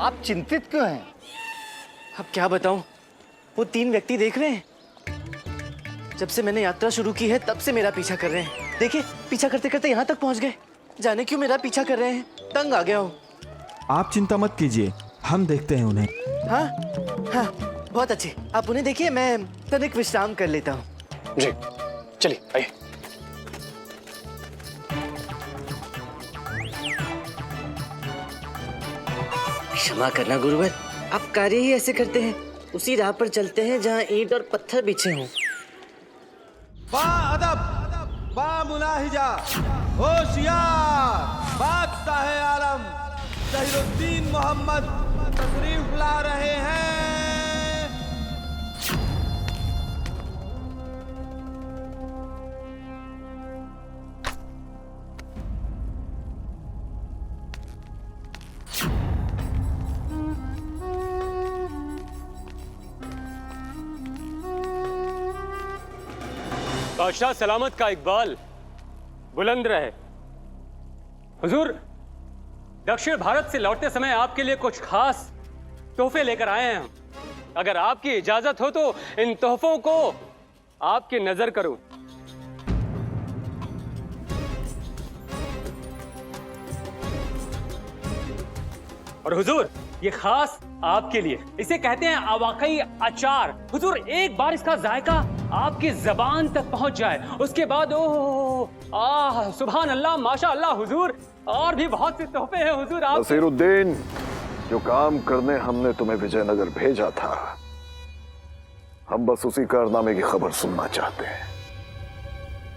आप चिंतित क्यों हैं? अब क्या बताऊं, वो 3 व्यक्ति देख रहे हैं। जब से मैंने यात्रा शुरू की है तब से मेरा पीछा कर रहे हैं। देखिए, पीछा करते करते यहाँ तक पहुँच गए। जाने क्यों मेरा पीछा कर रहे हैं, तंग आ गया हूँ। आप चिंता मत कीजिए, हम देखते हैं उन्हें। हाँ हाँ, बहुत अच्छे। आप उन्हें देखिए, मैं तनिक विश्राम कर लेता हूँ। जी चलिए आइए। क्षमा करना गुरुवर, आप कार्य ही ऐसे करते हैं। उसी राह पर चलते हैं जहाँ ईंट और पत्थर बिछे हों। बा अदब, बा मुलाहिजा, होशियार, बादशाह आलम जहीरुद्दीन मोहम्मद तशरीफ ला रहे हैं। बादशाह सलामत का इकबाल बुलंद रहे। हुजूर, दक्षिण भारत से लौटते समय आपके लिए कुछ खास तोहफे लेकर आए हैं हम। अगर आपकी इजाजत हो तो इन तोहफों को आपकी नजर करूं। और हुजूर, ये खास आपके लिए, इसे कहते हैं अवाकई अचार। हुजूर, एक बार इसका जायका आपकी जबान तक पहुंच जाए, उसके बाद ओह आह सुभान अल्लाह माशा अल्लाह। हुजूर, और भी बहुत से तोहफे हैं हुजूर आप। नसीरुद्दीन, जो काम करने हमने तुम्हें विजयनगर भेजा था, हम बस उसी कारनामे की खबर सुनना चाहते हैं।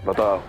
बताओ।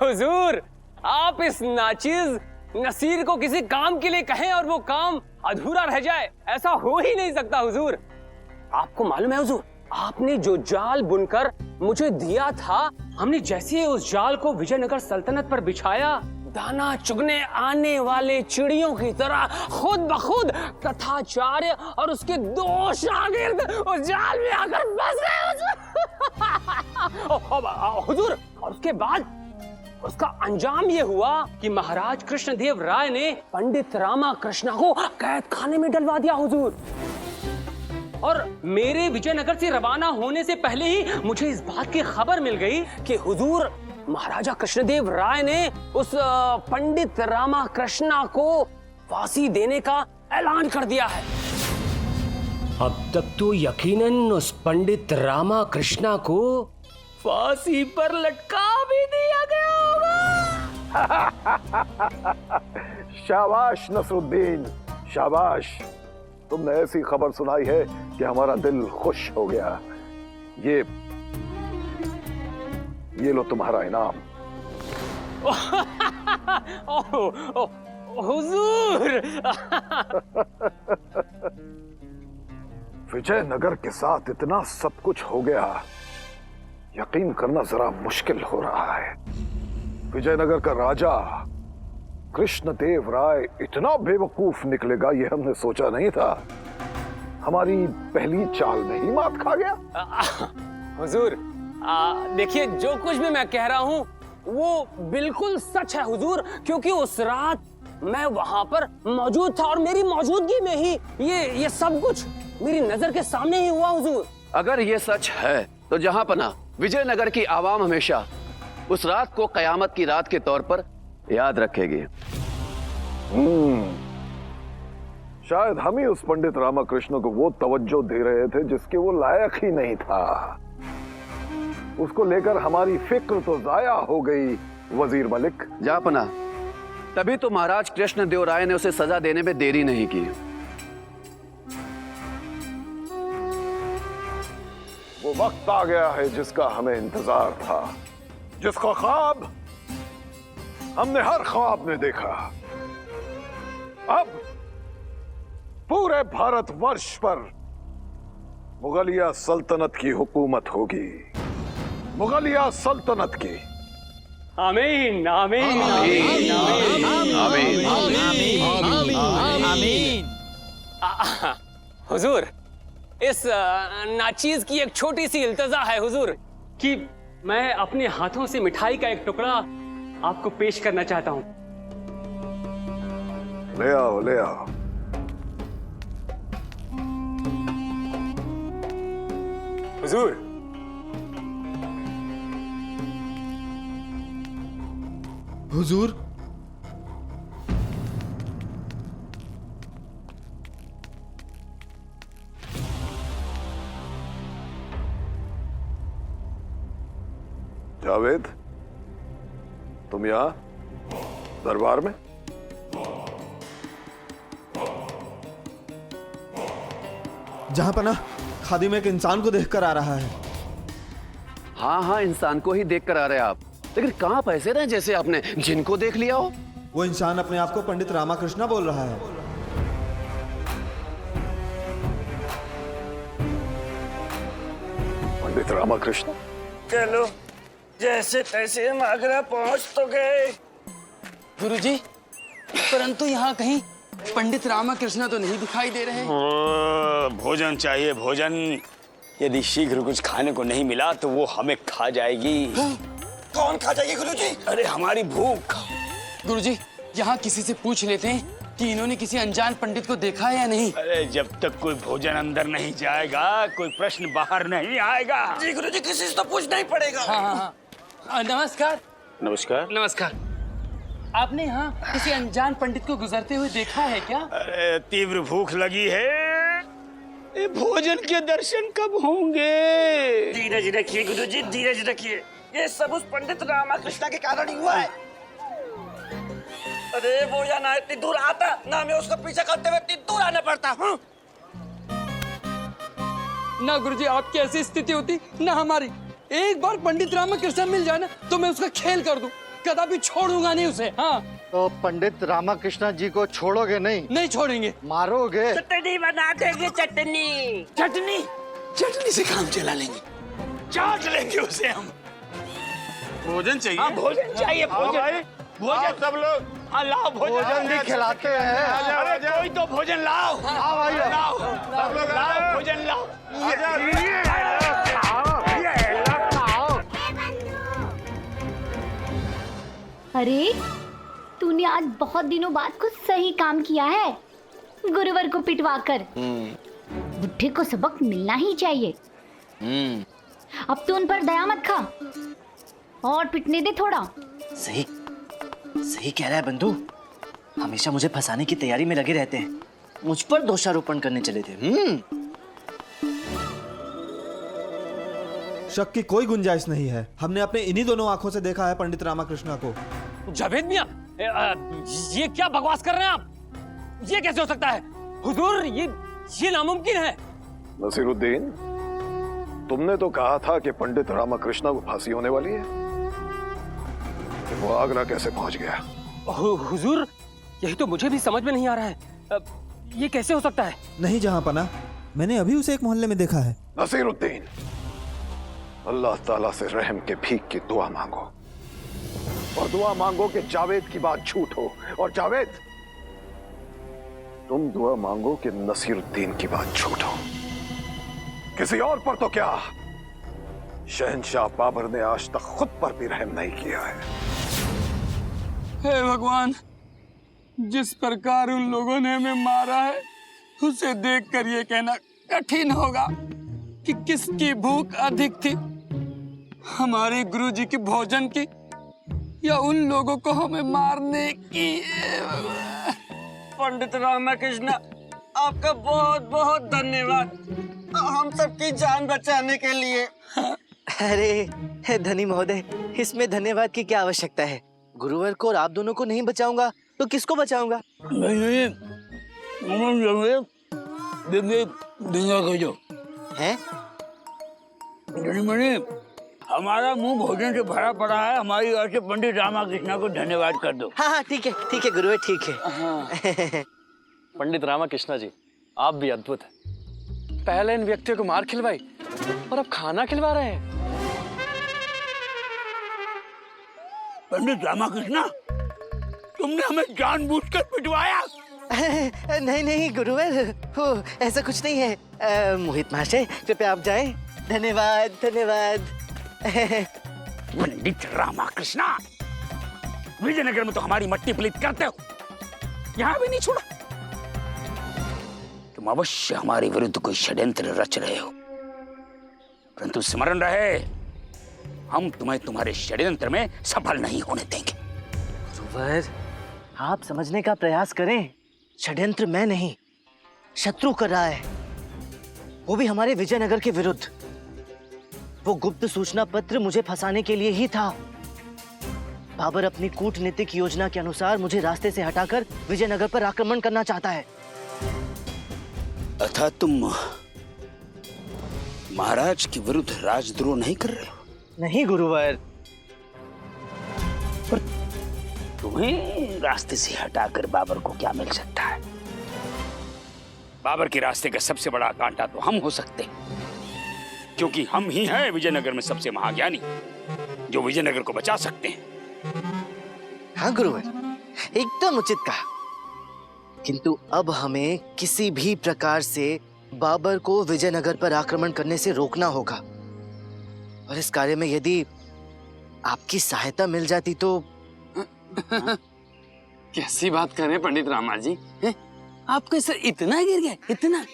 हुजूर, आप इस नाचीज नसीर को किसी काम के लिए कहें और वो काम अधूरा रह जाए, ऐसा हो ही नहीं सकता। हुजूर, आपको मालूम है हुजूर, आपने जो जाल बुनकर मुझे दिया था, हमने जैसे ही उस जाल को विजयनगर सल्तनत पर बिछाया, दाना चुगने आने वाले चिड़ियों की तरह खुद ब खुद तथाचार्य और उसके 2 शागिर्द उस जाल में आकर फंस गए हुजूर। और उसके बाद उसका अंजाम ये हुआ कि महाराज कृष्णदेव राय ने पंडित रामा कृष्णा को कैद खाने में डलवा दिया हुजूर। और मेरे विजयनगर से रवाना होने से पहले ही मुझे इस बात की खबर मिल गई कि हुजूर, महाराजा कृष्णदेव राय ने उस पंडित रामा कृष्णा को फांसी देने का ऐलान कर दिया है। अब तक तो यकीनन उस पंडित रामा कृष्णा को फांसी पर लटका भी दिया गया होगा। शाबाश नसरुद्दीन, शाबाश। तुमने ऐसी खबर सुनाई है कि हमारा दिल खुश हो गया। ये लो तुम्हारा इनाम। हुजूर। विजयनगर के साथ इतना सब कुछ हो गया, यकीन करना जरा मुश्किल हो रहा है। विजयनगर का राजा कृष्णदेव राय इतना बेवकूफ निकलेगा, ये हमने सोचा नहीं था। हमारी पहली चाल में ही मात खा गया। हुजूर, देखिए, जो कुछ भी मैं कह रहा हूँ वो बिल्कुल सच है हुजूर, क्योंकि उस रात मैं वहां पर मौजूद था और मेरी मौजूदगी में ही ये सब कुछ मेरी नजर के सामने ही हुआ हुजूर। अगर ये सच है तो जहां पना विजयनगर की आवाम हमेशा उस रात को कयामत की रात के तौर पर याद रखेगी। शायद हम ही उस पंडित रामाकृष्ण को वो तवज्जो दे रहे थे जिसके वो लायक ही नहीं था। उसको लेकर हमारी फिक्र तो जाया हो गई वजीर मलिक। जापना, तभी तो महाराज कृष्णदेव राय ने उसे सजा देने में देरी नहीं की। वो वक्त आ गया है जिसका हमें इंतजार था, जिसका ख्वाब हमने हर ख्वाब में देखा। अब पूरे भारतवर्ष पर मुगलिया सल्तनत की हुकूमत होगी, मुगलिया सल्तनत की। आमीन आमीन आमीन आमीन आमीन आमीन। हुजूर, इस नाचीज की एक छोटी सी इल्तजा है हुजूर कि मैं अपने हाथों से मिठाई का एक टुकड़ा आपको पेश करना चाहता हूं। ले आओ ले आओ। हुजूर, हुजूर, जावेद, तुम यहाँ दरबार में? जहां पना खादिम एक इंसान को देखकर आ रहा है। हाँ हाँ, इंसान को ही देख कर आ रहे हैं आप, लेकिन कहाँ आप ऐसे रहे जैसे आपने जिनको देख लिया हो। वो इंसान अपने आप को पंडित रामाकृष्ण बोल रहा है। पंडित रामाकृष्ण? चलो, जैसे तैसे हम आगरा पहुंच तो गए। गुरुजी, परंतु यहाँ कहीं पंडित रामाकृष्ण तो नहीं दिखाई दे रहे। भोजन चाहिए, भोजन। यदि शीघ्र कुछ खाने को नहीं मिला तो वो हमें खा जाएगी। कौन खा जाएगी गुरुजी? अरे हमारी भूख। गुरुजी, यहाँ किसी से पूछ लेते हैं कि इन्होंने किसी अनजान पंडित को देखा है या नहीं। अरे जब तक कोई भोजन अंदर नहीं जाएगा कोई प्रश्न बाहर नहीं आएगा। जी गुरुजी, किसी से तो पूछना ही पड़ेगा। हाँ। नमस्कार। नमस्कार। नमस्कार। आपने यहाँ किसी अनजान पंडित को गुजरते हुए देखा है क्या? अरे तीव्र भूख लगी है, ये भोजन के दर्शन कब होंगे? धीरज रखिए गुरुजी, धीरज रखिए। ये सब उस पंडित रामाकृष्ण के कारण ही हुआ है। अरे वो या ना इतनी दूर आता, ना मैं उसका पीछा करते हुए इतनी दूर आना पड़ता। ना गुरुजी आपकी ऐसी स्थिति होती ना हमारी। एक बार पंडित रामाकृष्ण मिल जाए ना तो मैं उसका खेल कर दूं, कदापि छोड़ूंगा नहीं उसे। हाँ, तो पंडित रामाकृष्ण जी को छोड़ोगे नहीं? नहीं छोड़ेंगे। मारोगे? चटनी बना देंगे, चटनी। चटनी? चटनी से काम चला लेंगे, चाट लेंगे उसे हम। भोजन चाहिए? हाँ, भोजन चाहिए। भोजन, भोजन सब लोग। हाँ लाओ भोजन भी खिलाते हैं। अरे कोई तो भोजन लाओ। हाँ भाई, लाओ, सब लोग लाओ भोजन लाओ। अरे तूने आज बहुत दिनों बाद कुछ सही काम किया है, गुरुवर को पिटवाकर। बुढ़े को सबक मिलना ही चाहिए। अब तू उन पर दया मत खा और पिटने दे थोड़ा। सही सही कह रहा है बंधु, हमेशा मुझे फंसाने की तैयारी में लगे रहते हैं। मुझ पर दोषारोपण करने चले थे। शक की कोई गुंजाइश नहीं है। हमने अपने इन्हीं दोनों आंखों से देखा है पंडित रामाकृष्ण को। जावेद मियां, ये क्या बकवास कर रहे हैं आप? ये कैसे हो सकता है? हुजूर, ये नामुमकिन है। नसीरुद्दीन, तुमने तो कहा था कि पंडित रामाकृष्ण को फांसी होने वाली है, तो वो आगरा कैसे पहुंच गया? हुजूर, यही तो मुझे भी समझ में नहीं आ रहा है। ये कैसे हो सकता है? नहीं जहां पना, मैंने अभी उसे एक मोहल्ले में देखा है। नसीरुद्दीन, अल्लाह ताला से रहम के भीख की दुआ मांगो, और दुआ मांगो कि जावेद की बात झूठ हो, और जावेद तुम दुआ मांगो कि नसीरुद्दीन की बात झूठ हो। किसी और पर तो क्या, शहंशाह बाबर ने आज तक खुद पर भी रहम नहीं किया है। हे भगवान, जिस प्रकार उन लोगों ने हमें मारा है उसे देखकर ये कहना कठिन होगा कि किसकी भूख अधिक थी, हमारे गुरुजी की भोजन की या उन लोगों को हमें मारने की। पंडित रामाकृष्ण, आपका बहुत बहुत धन्यवाद हम सबकी जान बचाने के लिए। अरे धनी महोदय, इसमें धन्यवाद की क्या आवश्यकता है? गुरुवर को और आप दोनों को नहीं बचाऊंगा तो किसको बचाऊंगा? नहीं, हैं? हमारा मुंह भोजन से भरा पड़ा है, हमारी ओर से पंडित रामाकृष्ण को धन्यवाद कर दो। हाँ हाँ, ठीक है गुरुवर, ठीक है। पंडित रामाकृष्ण जी, आप भी अद्भुत हैं। पहले इन व्यक्तियों को मार खिलवाई और अब खाना खिलवा रहे हैं। पंडित रामाकृष्ण, तुमने हमें जानबूझकर पिटवाया। नहीं गुरुवर, हो ऐसा कुछ नहीं है। मोहित महाशय, कृपया आप जाएं। धन्यवाद धन्यवाद। पंडित रामाकृष्ण, विजयनगर में तो हमारी मट्टी पलीत करते हो, यहाँ भी नहीं छोड़ा। तुम अवश्य हमारे विरुद्ध कोई षड्यंत्र रच रहे हो, परंतु स्मरण रहे, हम तुम्हें तुम्हारे षड्यंत्र में सफल नहीं होने देंगे। गुरुवर, आप समझने का प्रयास करें। षड्यंत्र मैं नहीं, शत्रु कर रहा है, वो भी हमारे विजयनगर के विरुद्ध। वो गुप्त सूचना पत्र मुझे फंसाने के लिए ही था। बाबर अपनी कूटनीतिक योजना के अनुसार मुझे रास्ते से हटाकर विजयनगर पर आक्रमण करना चाहता है। अर्थात तुम महाराज के विरुद्ध राजद्रोह नहीं कर रहे हो? नहीं गुरुवर। पर तुम्हें रास्ते से हटाकर बाबर को क्या मिल सकता है? बाबर के रास्ते का सबसे बड़ा कांटा तो हम हो सकते हैं, क्योंकि हम ही हैं विजयनगर में सबसे महाज्ञानी जो विजयनगर को बचा सकते हैं। हाँ गुरुवर, एकदम उचित कहा। किंतु अब हमें किसी भी प्रकार से बाबर को विजयनगर पर आक्रमण करने से रोकना होगा, और इस कार्य में यदि आपकी सहायता मिल जाती तो। कैसी बात कर रहे हैं पंडित रामा जी? आपके सर इतना गिर गया, इतना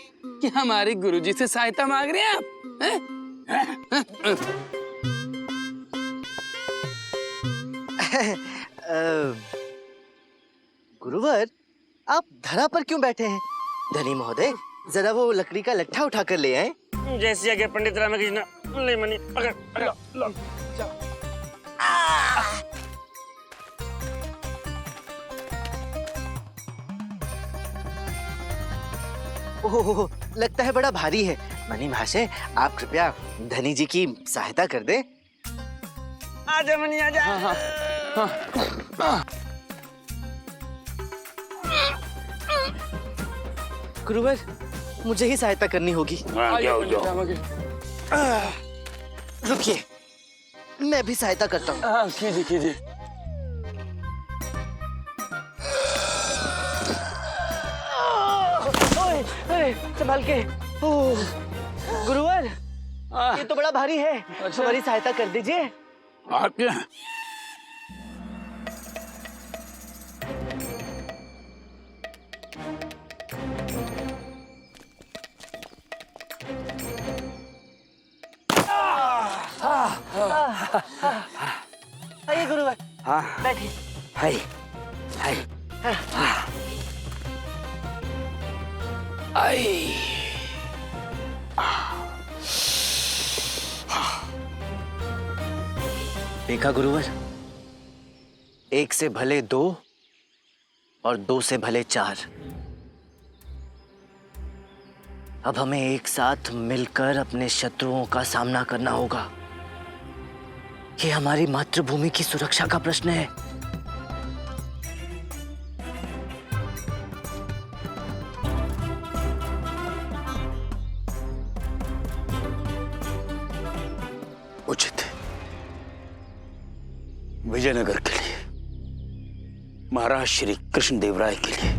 कि हमारे गुरुजी से सहायता मांग रहे हैं आप? गुरुवर, आप धरा पर क्यों बैठे हैं? धनी महोदय, जरा वो लकड़ी का लट्ठा उठाकर ले आए। जैसे आगे पंडित रामकृष्ण, ले मनी पकड़, लो। ओह, लगता है बड़ा भारी है। मनी महाशय, आप कृपया धनी जी की सहायता कर दे। आजा मनी, आजा। गुरुवर, मुझे ही सहायता करनी होगी। रुकिए, मैं भी सहायता करता हूँ। कीजिए कीजिए। संभाल के। गुरुवर, ये तो बड़ा भारी है। हमारी सहायता कर दीजिए। आइए गुरुवर, बैठिए। हाय हाय आई। देखा गुरुवर, एक से भले दो और दो से भले चार। अब हमें एक साथ मिलकर अपने शत्रुओं का सामना करना होगा। ये हमारी मातृभूमि की सुरक्षा का प्रश्न है। उचित है। विजयनगर के लिए, महाराज श्री कृष्णदेव राय के लिए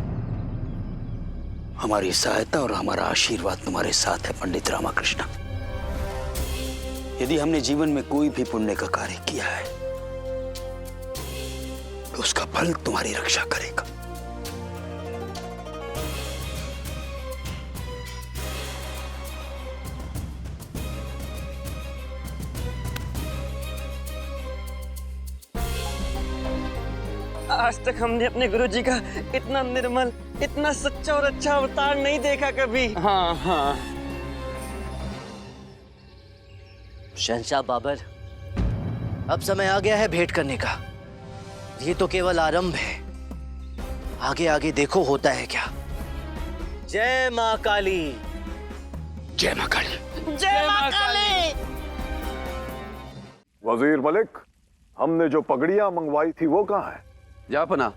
हमारी सहायता और हमारा आशीर्वाद तुम्हारे साथ है पंडित रामाकृष्ण। यदि हमने जीवन में कोई भी पुण्य का कार्य किया है तो उसका फल तुम्हारी रक्षा करेगा। आज तक हमने अपने गुरुजी का इतना निर्मल, इतना सच्चा और अच्छा अवतार नहीं देखा कभी। हाँ हाँ। शहंशाह बाबर, अब समय आ गया है भेंट करने का। ये तो केवल आरंभ है, आगे आगे देखो होता है क्या। जय माँ काली। जय माँ काली। जय माँ काली। वजीर मलिक, हमने जो पगड़ियां मंगवाई थी वो कहाँ है? जहांपना,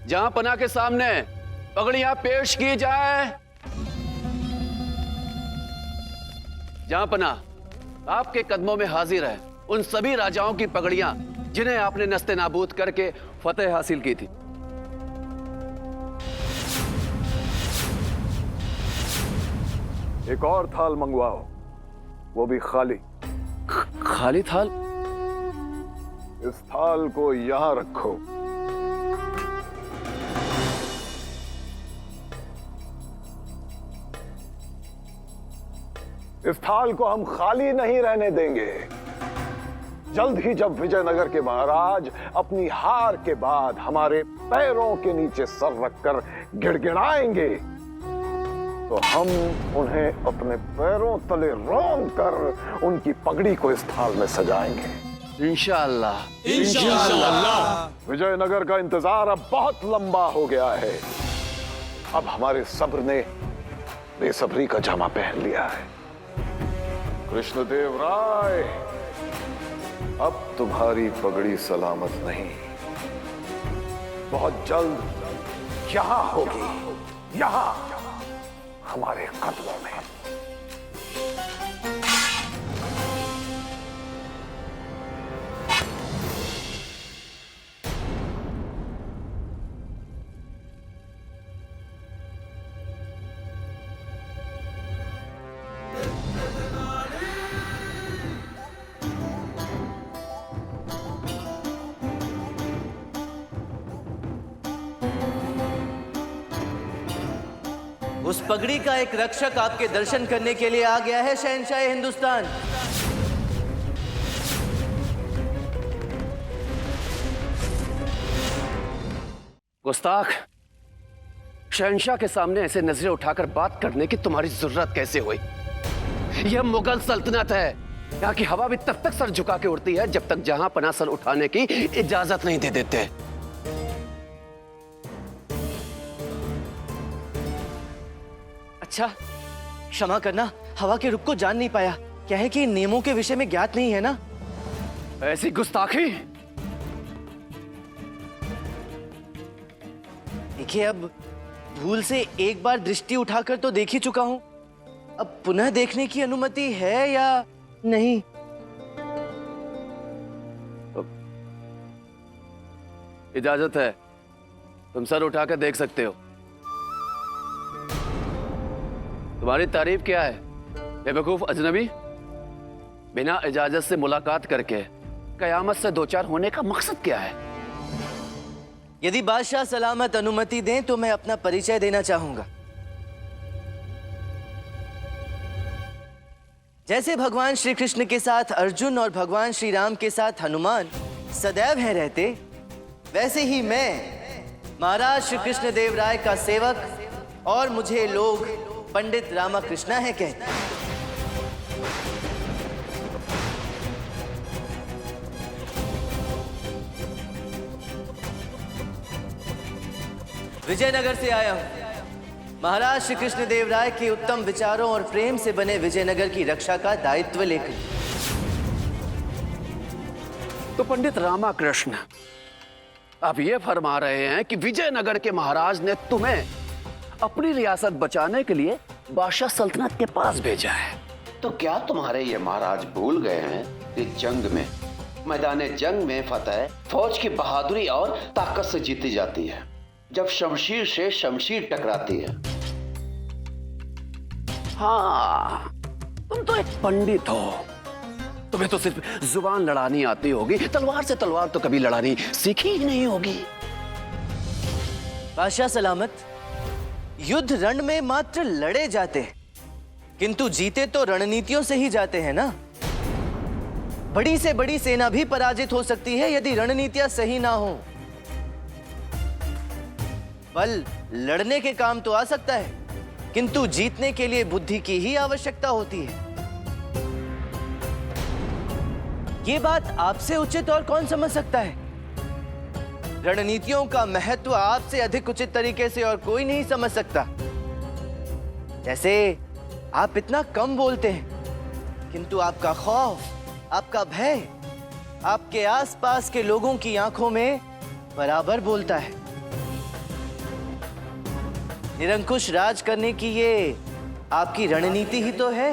जहांपना के सामने पगड़ियां पेश की जाए। जहांपना, आपके कदमों में हाजिर है उन सभी राजाओं की पगड़ियां जिन्हें आपने नस्ते नाबूद करके फतेह हासिल की थी। एक और थाल मंगवाओ, वो भी खाली। खाली थाल? इस थाल को यहां रखो। इस थाल को हम खाली नहीं रहने देंगे। जल्द ही जब विजयनगर के महाराज अपनी हार के बाद हमारे पैरों के नीचे सर रखकर गिड़गिड़ाएंगे तो हम उन्हें अपने पैरों तले रौंद कर उनकी पगड़ी को इस थाल में सजाएंगे। इंशाअल्लाह। इंशाअल्लाह। विजयनगर का इंतजार अब बहुत लंबा हो गया है। अब हमारे सब्र ने बेसब्री का जामा पहन लिया है। कृष्णदेव राय, अब तुम्हारी पगड़ी सलामत नहीं, बहुत जल्द यहां होगी, यहां हमारे कदमों में। उस पगड़ी का एक रक्षक आपके दर्शन करने के लिए आ गया है शहंशाह हिंदुस्तान। गुस्ताख, शहंशाह के सामने ऐसे नजरें उठाकर बात करने की तुम्हारी जरूरत कैसे हुई? यह मुगल सल्तनत है। यहाँ की हवा भी तब तक सर झुका के उड़ती है जब तक जहां पना सर उठाने की इजाजत नहीं दे देते। अच्छा, क्षमा करना, हवा के रुख को जान नहीं पाया। क्या है कि नियमों के विषय में ज्ञात नहीं है ना। ऐसी गुस्ताखी। देखिए, अब भूल से एक बार दृष्टि उठाकर तो देख ही चुका हूं। अब पुनः देखने की अनुमति है या नहीं? इजाजत है, तुम सर उठाकर देख सकते हो। तुम्हारी तारीफ क्या है बेवकूफ अजनबी? बिना इजाजत से मुलाकात करके कयामत से दो चार होने का मकसद क्या है? यदि बादशाह सलामत अनुमति दें तो मैं अपना परिचय देना चाहूंगा। जैसे भगवान श्री कृष्ण के साथ अर्जुन और भगवान श्री राम के साथ हनुमान सदैव हैं रहते, वैसे ही मैं महाराज श्री कृष्ण देव राय का सेवक और मुझे लोग पंडित रामाकृष्णा है कहते हैं। विजयनगर से आया हूं महाराज श्री कृष्ण देव राय के उत्तम विचारों और प्रेम से बने विजयनगर की रक्षा का दायित्व लेकर। तो पंडित रामाकृष्ण, आप ये फरमा रहे हैं कि विजयनगर के महाराज ने तुम्हें अपनी रियासत बचाने के लिए बादशाह सल्तनत के पास भेजा है? तो क्या तुम्हारे ये महाराज भूल गए हैं कि जंग में, मैदान जंग में फतेह फौज की बहादुरी और ताकत से जीती जाती है, जब शमशीर से शमशीर टकराती है। हाँ, तुम तो एक पंडित हो, तुम्हें तो सिर्फ जुबान लड़ानी आती होगी, तलवार से तलवार तो कभी लड़ानी सीखी ही नहीं होगी। बादशाह सलामत, युद्ध रण में मात्र लड़े जाते हैं, किंतु जीते तो रणनीतियों से ही जाते हैं ना। बड़ी से बड़ी सेना भी पराजित हो सकती है यदि रणनीतियां सही ना हो। बल लड़ने के काम तो आ सकता है, किंतु जीतने के लिए बुद्धि की ही आवश्यकता होती है। ये बात आपसे उचित और कौन समझ सकता है? रणनीतियों का महत्व आपसे अधिक उचित तरीके से और कोई नहीं समझ सकता। जैसे आप इतना कम बोलते हैं, किंतु आपका खौफ, आपका भय आपके आसपास के लोगों की आंखों में बराबर बोलता है। निरंकुश राज करने की ये आपकी रणनीति ही तो है।